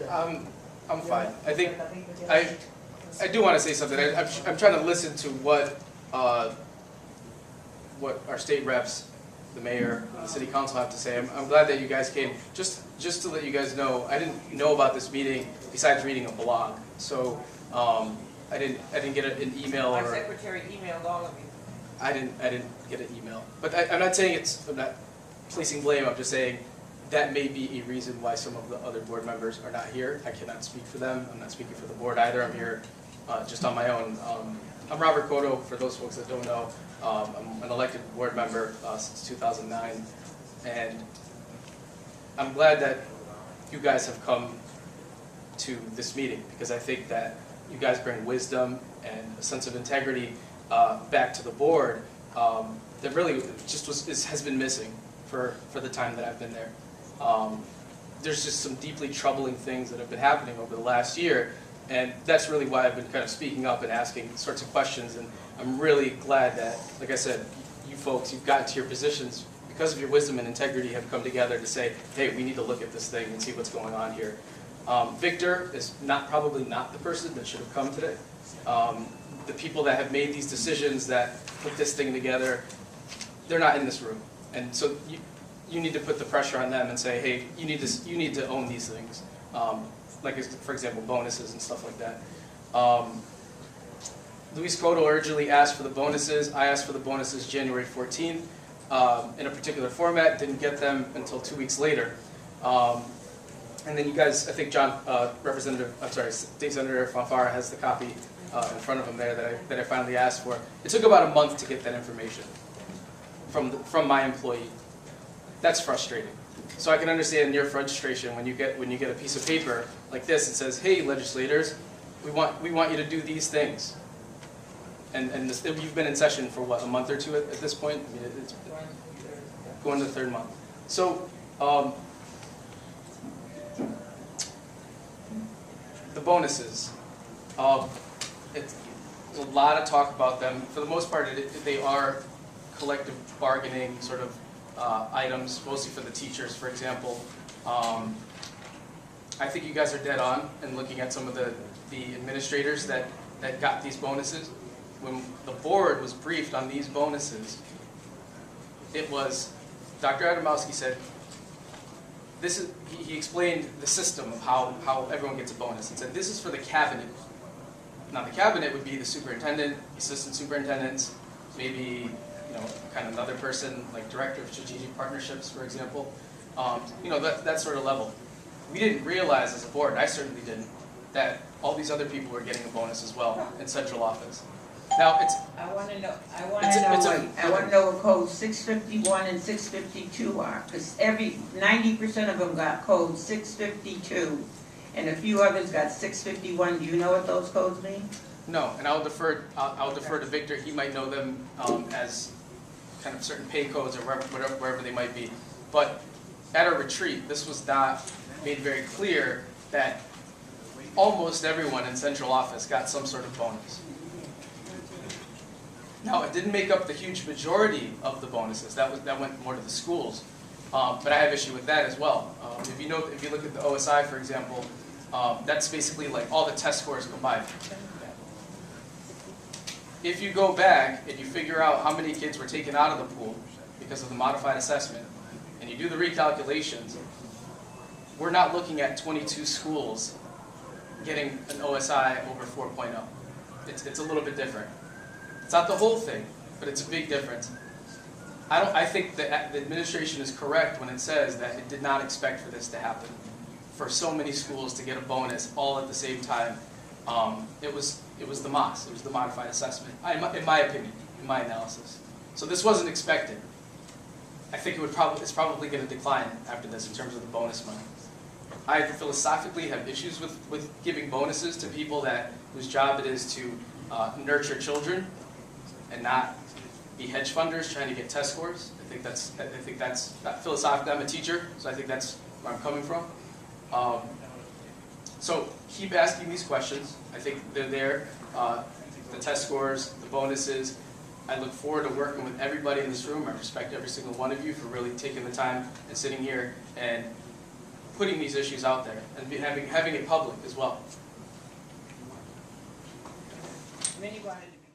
I'm fine. I think I do want to say something. I'm trying to listen to what our state reps, the mayor, and the city council have to say. I'm glad that you guys came. Just to let you guys know, I didn't know about this meeting besides reading a blog. So I didn't get an email. My secretary emailed all of you. I didn't get an email. But I'm not saying I'm not placing blame. I'm just saying that may be a reason why some of the other board members are not here. I cannot speak for them. I'm not speaking for the board either. I'm here just on my own. I'm Robert Cotto, for those folks that don't know. I'm an elected board member since 2009. And I'm glad that you guys have come to this meeting, because I think that you guys bring wisdom and a sense of integrity back to the board that really just has been missing for the time that I've been there. There's just some deeply troubling things that have been happening over the last year, and that's really why I've been kind of speaking up and asking sorts of questions. And I'm really glad that, like I said, you folks, you've gotten to your positions because of your wisdom and integrity, have come together to say, hey, we need to look at this thing and see what's going on here. Victor is probably not the person that should have come today. The people that have made these decisions, that put this thing together, they're not in this room. And so you need to put the pressure on them and say, hey, you need to own these things. Like, for example, bonuses and stuff like that. Luis Cotto originally asked for the bonuses. I asked for the bonuses January 14th in a particular format, didn't get them until 2 weeks later. And then you guys, I think State Senator Fanfara has the copy in front of him there that I finally asked for. It took about a month to get that information from my employee. That's frustrating. So I can understand your frustration when you get a piece of paper like this that says, "Hey, legislators, we want you to do these things." And you've been in session for what, a month or two at this point? I mean, it's going to the third month. So the bonuses, it's a lot of talk about them. For the most part, they are collective bargaining sort of items, mostly for the teachers, for example. I think you guys are dead on in looking at some of the administrators that got these bonuses. When the board was briefed on these bonuses, it was, Dr. Adamowski said, he explained the system of how everyone gets a bonus, and said this is for the cabinet. Now the cabinet would be the superintendent, assistant superintendents, maybe kind of another person, like director of strategic partnerships, for example. That sort of level. We didn't realize as a board, I certainly didn't, that all these other people were getting a bonus as well in central office. Now I want to know what codes 651 and 652 are, because 90% of them got code 652, and a few others got 651. Do you know what those codes mean? No, and I'll defer to Victor. He might know them as kind of certain pay codes or wherever they might be. But at our retreat, this was not made very clear that almost everyone in central office got some sort of bonus. Now, it didn't make up the huge majority of the bonuses. That went more to the schools. But I have issue with that as well. If you look at the OSI, for example, that's basically like all the test scores combined. If you go back and you figure out how many kids were taken out of the pool because of the modified assessment, and you do the recalculations, we're not looking at 22 schools getting an OSI over 4.0. It's a little bit different. It's not the whole thing, but it's a big difference. I think that the administration is correct when it says that it did not expect for this to happen, for so many schools to get a bonus all at the same time. It was the MOS, it was the modified assessment, in my opinion, in my analysis. So this wasn't expected. I think it's probably going to decline after this in terms of the bonus money. I philosophically have issues with giving bonuses to people whose job it is to nurture children and not be hedge funders trying to get test scores. I think that's not philosophical. I'm a teacher, so I think that's where I'm coming from. So keep asking these questions. I think they're there. The test scores, the bonuses. I look forward to working with everybody in this room. I respect every single one of you for really taking the time and sitting here and putting these issues out there and having it public as well. Many wanted to be